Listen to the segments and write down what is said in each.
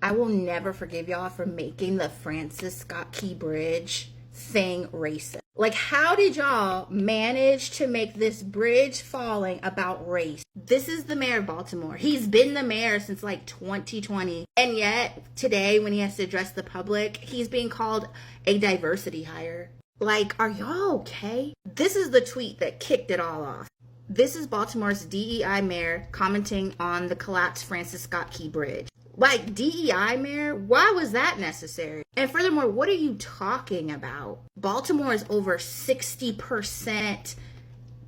I will never forgive y'all for making the Francis Scott Key Bridge thing racist. Like, how did y'all manage to make this bridge falling about race? This is the mayor of Baltimore. He's been the mayor since like 2020. And yet today, when he has to address the public, he's being called a diversity hire. Like, are y'all okay? This is the tweet that kicked it all off. This is Baltimore's DEI mayor commenting on the collapsed Francis Scott Key Bridge. Like, DEI mayor? Why was that necessary? And furthermore, what are you talking about? Baltimore is over 60%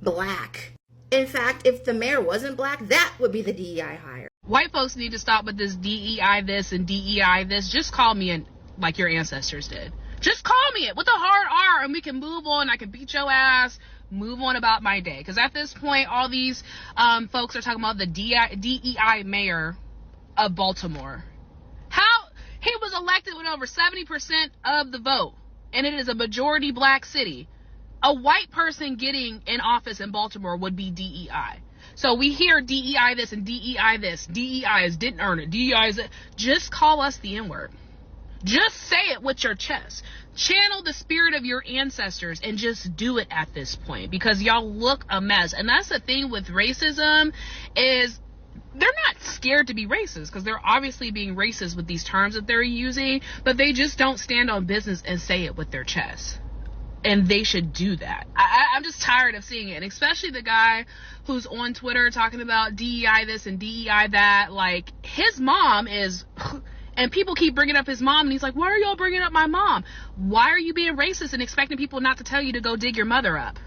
black. In fact, if the mayor wasn't black, that would be the DEI hire. White folks need to stop with this DEI this and DEI this. Just call me in like your ancestors did. Just call me it with a hard R and we can move on. I can beat your ass, move on about my day. Because at this point, all these folks are talking about the DEI mayor of Baltimore. How he was elected with over 70% of the vote, and it is a majority black city. A white person getting in office in Baltimore would be DEI. So we hear DEI this and DEI this. DEI is didn't earn it. DEI is it. Just call us the N-word. Just say it with your chest. Channel the spirit of your ancestors and just do it at this point, because y'all look a mess. And that's the thing with racism is they're not scared to be racist, because they're obviously being racist with these terms that they're using, but they just don't stand on business and say it with their chest. And they should do that. I'm just tired of seeing it. And especially the guy who's on Twitter talking about DEI this and DEI that. Like, his mom is... And people keep bringing up his mom, and he's like, why are y'all bringing up my mom? Why are you being racist and expecting people not to tell you to go dig your mother up?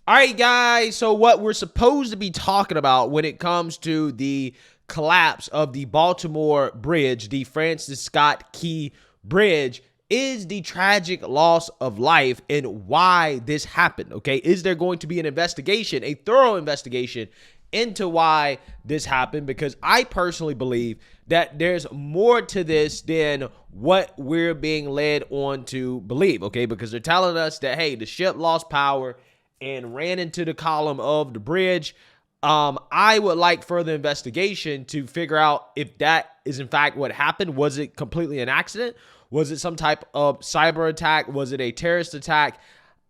All right, guys, so what we're supposed to be talking about when it comes to the collapse of the Baltimore Bridge, the Francis Scott Key Bridge, is the tragic loss of life and why this happened, okay? Is there going to be an investigation, a thorough investigation into why this happened? Because I personally believe that there's more to this than what we're being led on to believe, okay? Because they're telling us that, hey, the ship lost power and ran into the column of the bridge. I would like further investigation to figure out if that is in fact what happened. Was it completely an accident? Was it some type of cyber attack? Was it a terrorist attack?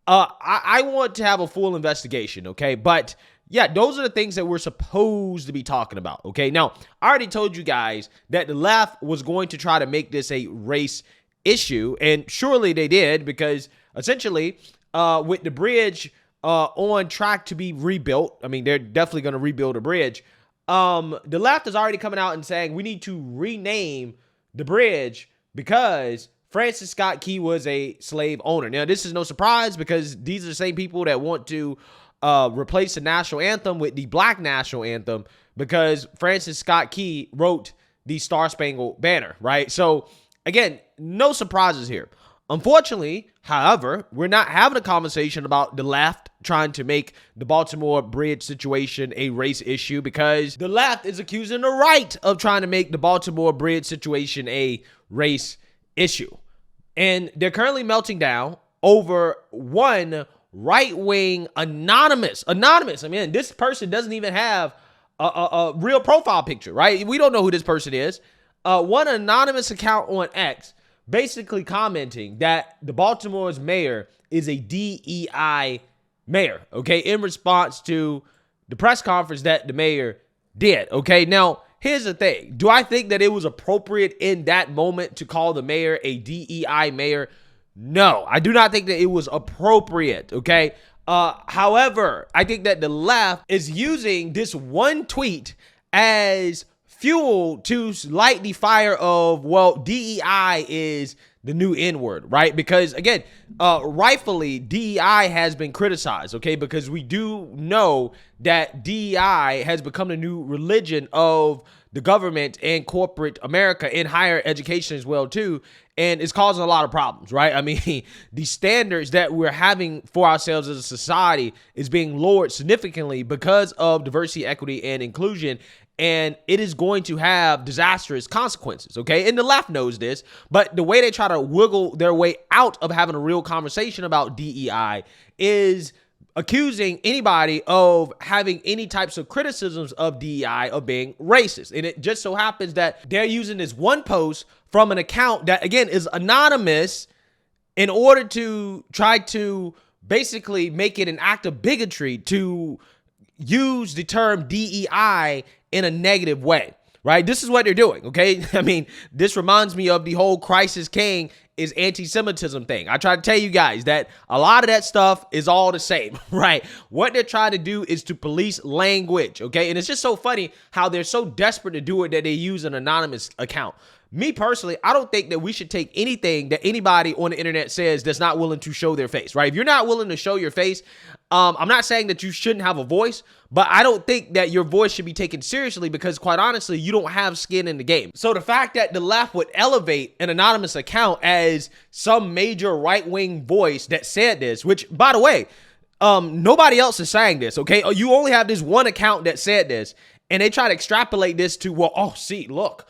I want to have a full investigation, okay? But yeah, those are the things that we're supposed to be talking about, okay? Now, I already told you guys that the left was going to try to make this a race issue, and surely they did, because essentially, with the bridge on track to be rebuilt, I mean, they're definitely going to rebuild a bridge. The left is already coming out and saying we need to rename the bridge because Francis Scott Key was a slave owner. Now, this is no surprise, because these are the same people that want to replace the national anthem with the black national anthem, because Francis Scott Key wrote the Star Spangled Banner, right? So again, no surprises here. Unfortunately, however, we're not having a conversation about the left trying to make the Baltimore Bridge situation a race issue, because the left is accusing the right of trying to make the Baltimore Bridge situation a race issue. And they're currently melting down over one right-wing anonymous. I mean, this person doesn't even have a real profile picture, right? We don't know who this person is. One anonymous account on X basically commenting that the Baltimore's mayor is a DEI mayor, okay, in response to the press conference that the mayor did, okay? Now, here's the thing. Do I think that it was appropriate in that moment to call the mayor a DEI mayor? No, I do not think that it was appropriate, okay? However, I think that the left is using this one tweet as fuel to light the fire of, well, DEI is the new N-word, right? Because again, rightfully, DEI has been criticized, okay? Because we do know that DEI has become the new religion of the government and corporate America, in higher education as well too, and it's causing a lot of problems, right? I mean, the standards that we're having for ourselves as a society is being lowered significantly because of diversity, equity, and inclusion, and it is going to have disastrous consequences, okay? And the left knows this, but the way they try to wiggle their way out of having a real conversation about DEI is accusing anybody of having any types of criticisms of DEI of being racist. And it just so happens that they're using this one post from an account that, again, is anonymous in order to try to basically make it an act of bigotry to use the term DEI in a negative way, right? This is what they're doing, okay? I mean, this reminds me of the whole crisis king is anti-Semitism thing. I try to tell you guys that a lot of that stuff is all the same, right? What they're trying to do is to police language, okay? And it's just so funny how they're so desperate to do it that they use an anonymous account. Me personally, I don't think that we should take anything that anybody on the internet says that's not willing to show their face, right? If you're not willing to show your face, I'm not saying that you shouldn't have a voice, but I don't think that your voice should be taken seriously because, quite honestly, you don't have skin in the game. So the fact that the left would elevate an anonymous account as some major right-wing voice that said this, which, by the way, nobody else is saying this, okay? You only have this one account that said this, and they try to extrapolate this to, well, oh, see, look,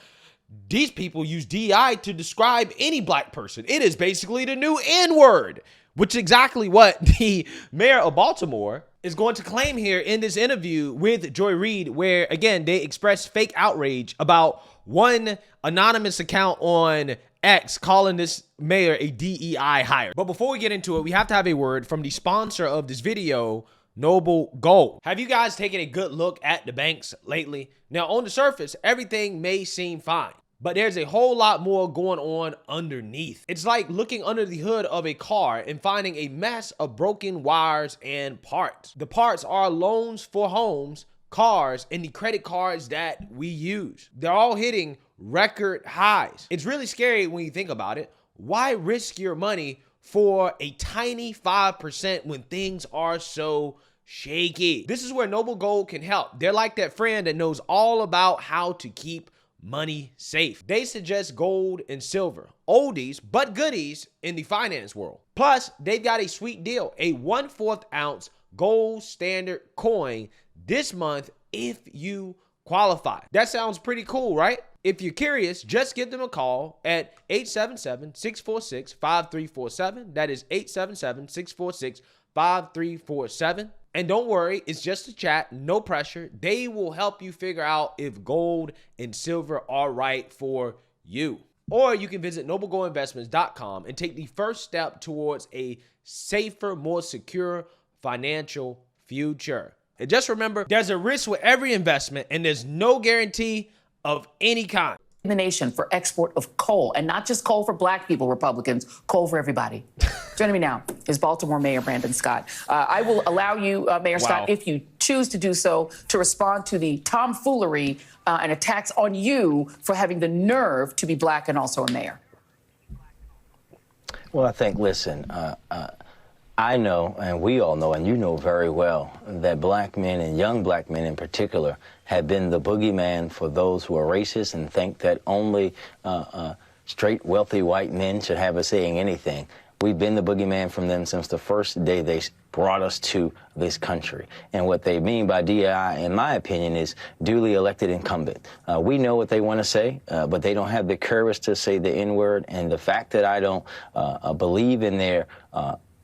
these people use DEI to describe any black person. It is basically the new N-word, which is exactly what the mayor of Baltimore is going to claim here in this interview with Joy Reid, where, again, they express fake outrage about one anonymous account on X calling this mayor a DEI hire. But before we get into it, we have to have a word from the sponsor of this video, Noble Gold. Have you guys taken a good look at the banks lately? Now, on the surface, everything may seem fine, but there's a whole lot more going on underneath. It's like looking under the hood of a car and finding a mess of broken wires and parts. The parts are loans for homes, cars, and the credit cards that we use. They're all hitting record highs. It's really scary when you think about it. Why risk your money for a tiny 5% when things are so shaky? This is where Noble Gold can help. They're like that friend that knows all about how to keep money safe. They suggest gold and silver, oldies but goodies in the finance world. Plus, they've got a sweet deal, a 1/4 ounce gold standard coin this month if you qualify. That sounds pretty cool, right? If you're curious, just give them a call at 877-646-5347. That is 877-646-5347. And don't worry, it's just a chat, no pressure. They will help you figure out if gold and silver are right for you. Or you can visit noblegoldinvestments.com and take the first step towards a safer, more secure financial future. And just remember, there's a risk with every investment and there's no guarantee of any kind. The nation for export of coal, and not just coal for black people, Republicans, coal for everybody. Joining me now is Baltimore Mayor Brandon Scott. I will allow you, Mayor Scott, if you choose to do so, to respond to the tomfoolery and attacks on you for having the nerve to be black and also a mayor. Well, I think, listen, I know, and we all know, and you know very well, that black men and young black men in particular have been the boogeyman for those who are racist and think that only straight, wealthy white men should have a say in anything. We've been the boogeyman from them since the first day they brought us to this country. And what they mean by DEI, in my opinion, is duly elected incumbent. We know what they want to say, but they don't have the courage to say the N-word. And the fact that I don't believe in their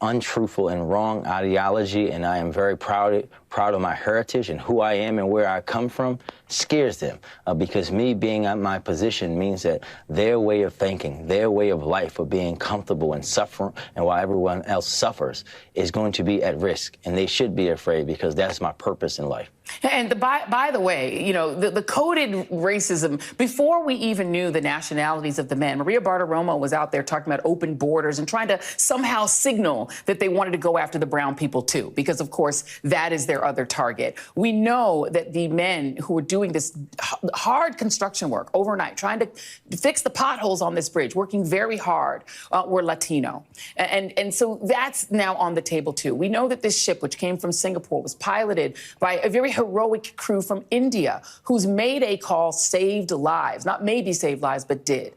untruthful and wrong ideology, and I am very proud of my heritage and who I am and where I come from, scares them, because me being at my position means that their way of thinking, their way of life of being comfortable and suffering, and while everyone else suffers, is going to be at risk, and they should be afraid because that's my purpose in life. And by the way, you know, the coded racism, before we even knew the nationalities of the men, Maria Bartiromo was out there talking about open borders and trying to somehow signal that they wanted to go after the brown people too, because of course that is their other target. We know that the men who were doing this hard construction work overnight, trying to fix the potholes on this bridge, working very hard, were Latino. And so that's now on the table too. We know that this ship, which came from Singapore, was piloted by a very heroic crew from India whose Mayday call saved lives, not maybe saved lives, but did.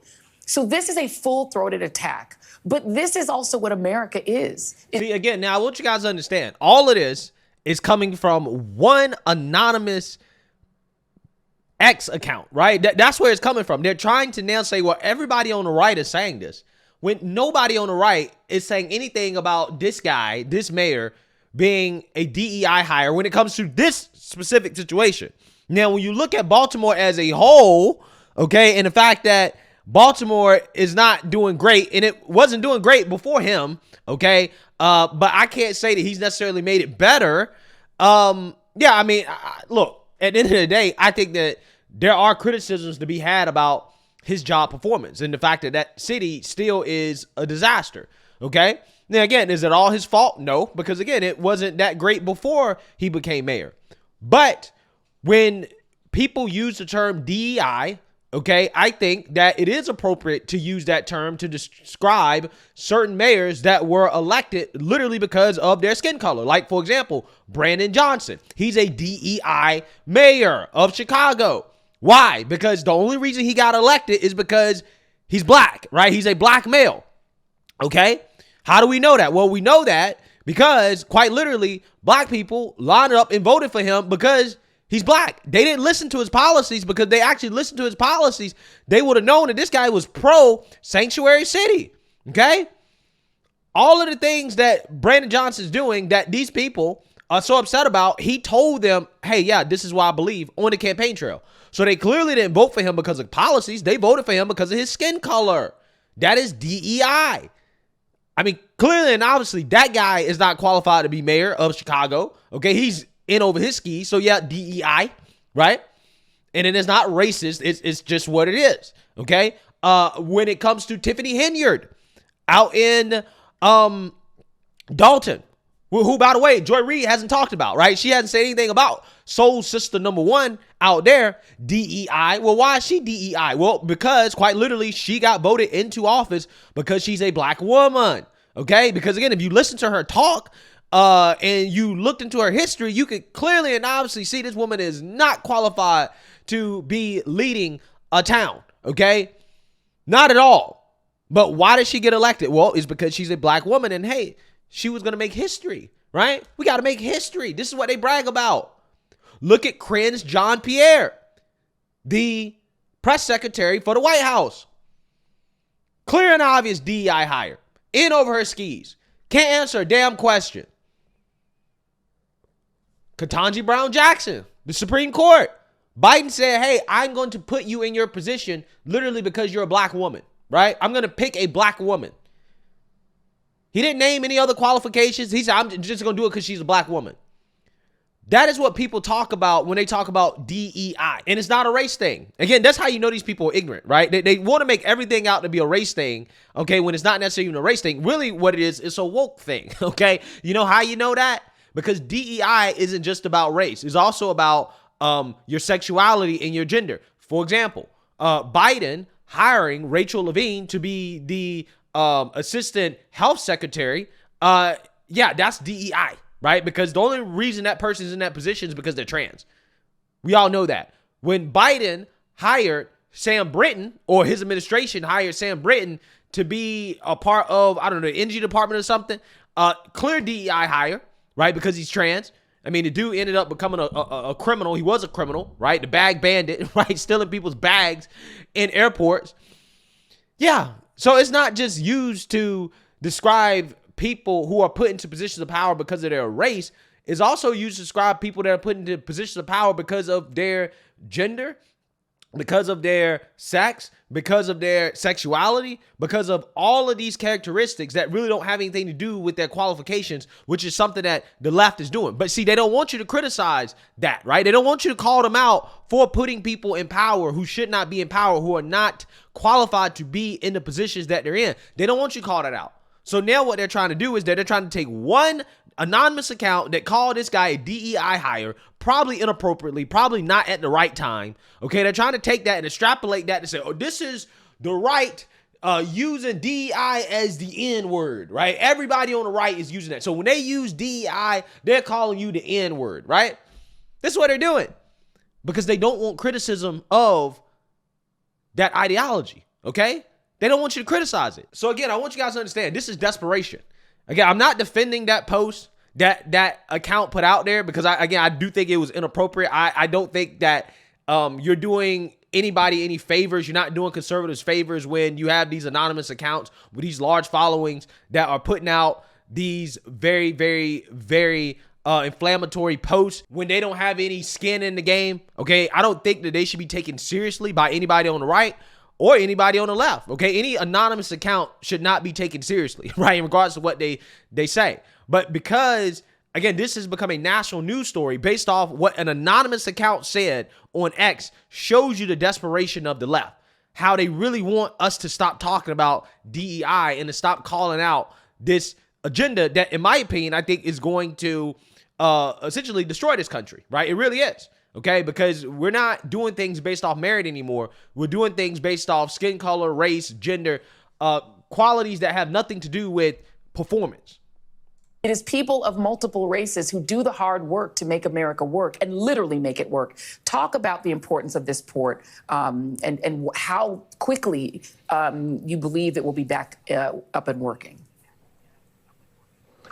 So this is a full-throated attack. But this is also what America is. See, again, now I want you guys to understand, all of this is coming from one anonymous X account, right? That's where it's coming from. They're trying to now say, well, everybody on the right is saying this, when nobody on the right is saying anything about this guy, this mayor, being a DEI hire when it comes to this specific situation. Now, when you look at Baltimore as a whole, okay, and the fact that Baltimore is not doing great, and it wasn't doing great before him, okay, but I can't say that he's necessarily made it better. Yeah, I mean, look, at the end of the day, I think that there are criticisms to be had about his job performance and the fact that that city still is a disaster, okay? Now, again, is it all his fault? No, because, again, it wasn't that great before he became mayor. But when people use the term DEI, okay, I think that it is appropriate to use that term to describe certain mayors that were elected literally because of their skin color. Like, for example, Brandon Johnson. He's a DEI mayor of Chicago. Why? Because the only reason he got elected is because he's black, right? He's a black male, okay? How do we know that? Well, we know that because, quite literally, black people lined up and voted for him because he's black. They didn't listen to his policies, because they actually listened to his policies, they would have known that this guy was pro-sanctuary city, okay? All of the things that Brandon Johnson's doing that these people are so upset about, he told them, hey, yeah, this is what I believe on the campaign trail. So they clearly didn't vote for him because of policies. They voted for him because of his skin color. That is DEI. I mean, clearly and obviously, that guy is not qualified to be mayor of Chicago, okay? He's in over his skis. So yeah, DEI, right? And it is not racist. It's just what it is, okay? When it comes to Tiffany Henyard out in Dalton, who, by the way, Joy Reid hasn't talked about, right? She hasn't said anything about Soul Sister #1 out there, DEI. Well, why is she DEI? Well, because quite literally, she got voted into office because she's a black woman, okay? Because again, if you listen to her talk, and you looked into her history, you could clearly and obviously see this woman is not qualified to be leading a town, okay? Not at all. But why did she get elected? Well, it's because she's a black woman, and hey, she was going to make history, right? We got to make history. This is what they brag about. Look at Krenz Jean-Pierre, the press secretary for the White House. Clear and obvious DEI hire. In over her skis. Can't answer a damn question. Ketanji Brown Jackson, the Supreme Court. Biden said, hey, I'm going to put you in your position literally because you're a black woman, right? I'm going to pick a black woman. He didn't name any other qualifications. He said, I'm just going to do it because she's a black woman. That is what people talk about when they talk about DEI. And it's not a race thing. Again, that's how you know these people are ignorant, right? They want to make everything out to be a race thing, okay, when it's not necessarily even a race thing. Really what it is, it's a woke thing, okay? You know how you know that? Because DEI isn't just about race. It's also about your sexuality and your gender. For example, Biden hiring Rachel Levine to be the assistant health secretary. Yeah, that's DEI, right? Because the only reason that person is in that position is because they're trans. We all know that. When Biden hired Sam Brinton, or his administration hired Sam Brinton to be a part of, I don't know, the energy department or something, clear DEI hire, right? Because he's trans. I mean, the dude ended up becoming a criminal. He was a criminal, right? The bag bandit, right? Stealing people's bags in airports. Yeah. So it's not just used to describe people who are put into positions of power because of their race. It's also used to describe people that are put into positions of power because of their gender, because of their sex, because of their sexuality, because of all of these characteristics that really don't have anything to do with their qualifications, which is something that the left is doing. But see, they don't want you to criticize that, right? They don't want you to call them out for putting people in power who should not be in power, who are not qualified to be in the positions that they're in. They don't want you to call that out. So now what they're trying to do is that they're trying to take one anonymous account that called this guy a DEI hire, probably inappropriately, probably not at the right time. Okay, they're trying to take that and extrapolate that and say, oh, this is the right using DEI as the N word, right? Everybody on the right is using that. So when they use DEI, they're calling you the N word, right? This is what they're doing because they don't want criticism of that ideology, okay? They don't want you to criticize it. So again, I want you guys to understand, this is desperation. Again, I'm not defending that post that account put out there because I do think it was inappropriate. I don't think that you're doing anybody any favors. You're not doing conservatives favors when you have these anonymous accounts with these large followings that are putting out these very, very, very inflammatory posts when they don't have any skin in the game. Okay, I don't think that they should be taken seriously by anybody on the right or anybody on the left. Okay, any anonymous account should not be taken seriously, right, in regards to what they say. But because, again, this has become a national news story based off what an anonymous account said on X, shows you the desperation of the left, how they really want us to stop talking about DEI and to stop calling out this agenda that, in my opinion, I think is going to essentially destroy this country, right? It really is, okay? Because we're not doing things based off merit anymore. We're doing things based off skin color, race, gender, qualities that have nothing to do with performance. It is people of multiple races who do the hard work to make America work and literally make it work. Talk about the importance of this port and how quickly you believe it will be back up and working.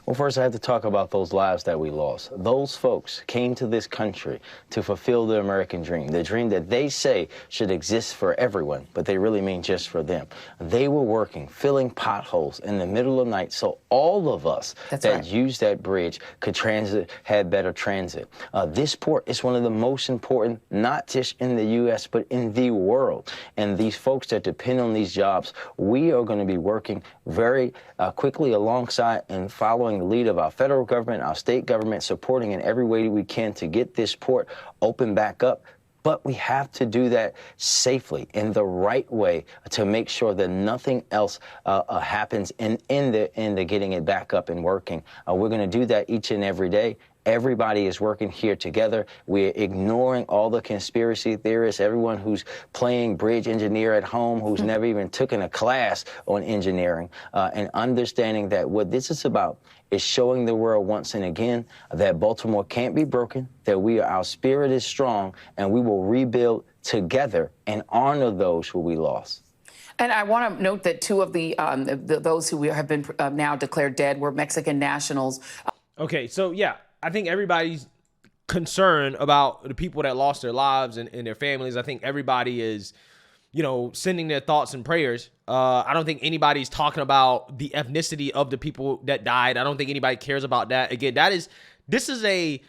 Well, first I have to talk about those lives that we lost. Those folks came to this country to fulfill the American dream, the dream that they say should exist for everyone, but they really mean just for them. They were working, filling potholes in the middle of the night so all of us used that bridge could had better transit. This port is one of the most important, not just in the U.S., but in the world. And these folks that depend on these jobs, we are going to be working very quickly alongside and following the lead of our federal government, our state government, supporting in every way we can to get this port open back up. But we have to do that safely, in the right way, to make sure that nothing else happens in the getting it back up and working. We're going to do that each and every day. Everybody is working here together. We're ignoring all the conspiracy theorists, everyone who's playing bridge engineer at home, who's never even taken a class on engineering, and understanding that what this is about is showing the world once and again that Baltimore can't be broken, that our spirit is strong, and we will rebuild together and honor those who we lost. And I want to note that two of those who have been now declared dead were Mexican nationals. Okay, so yeah, I think everybody's concerned about the people that lost their lives and their families. I think everybody is, sending their thoughts and prayers. I don't think anybody's talking about the ethnicity of the people that died. I don't think anybody cares about that. Again, this is a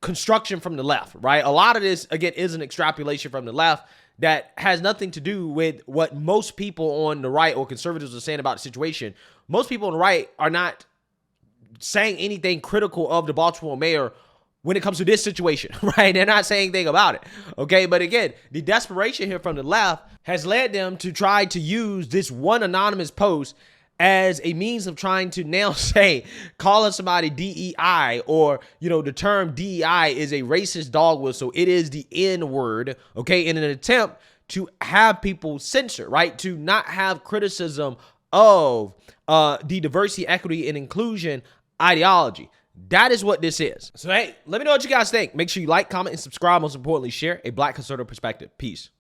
construction from the left, right? A lot of this, again, is an extrapolation from the left that has nothing to do with what most people on the right or conservatives are saying about the situation. Most people on the right are not saying anything critical of the Baltimore mayor when it comes to this situation, right? They're not saying anything about it, okay? But again, the desperation here from the left has led them to try to use this one anonymous post as a means of trying to now say, calling somebody DEI, or, the term DEI is a racist dog whistle. It is the N word, okay? In an attempt to have people censored, right? To not have criticism of the diversity, equity, and inclusion ideology. That is what this is. So, hey, let me know what you guys think. Make sure you like, comment, and subscribe. Most importantly, share a Black conservative perspective. Peace.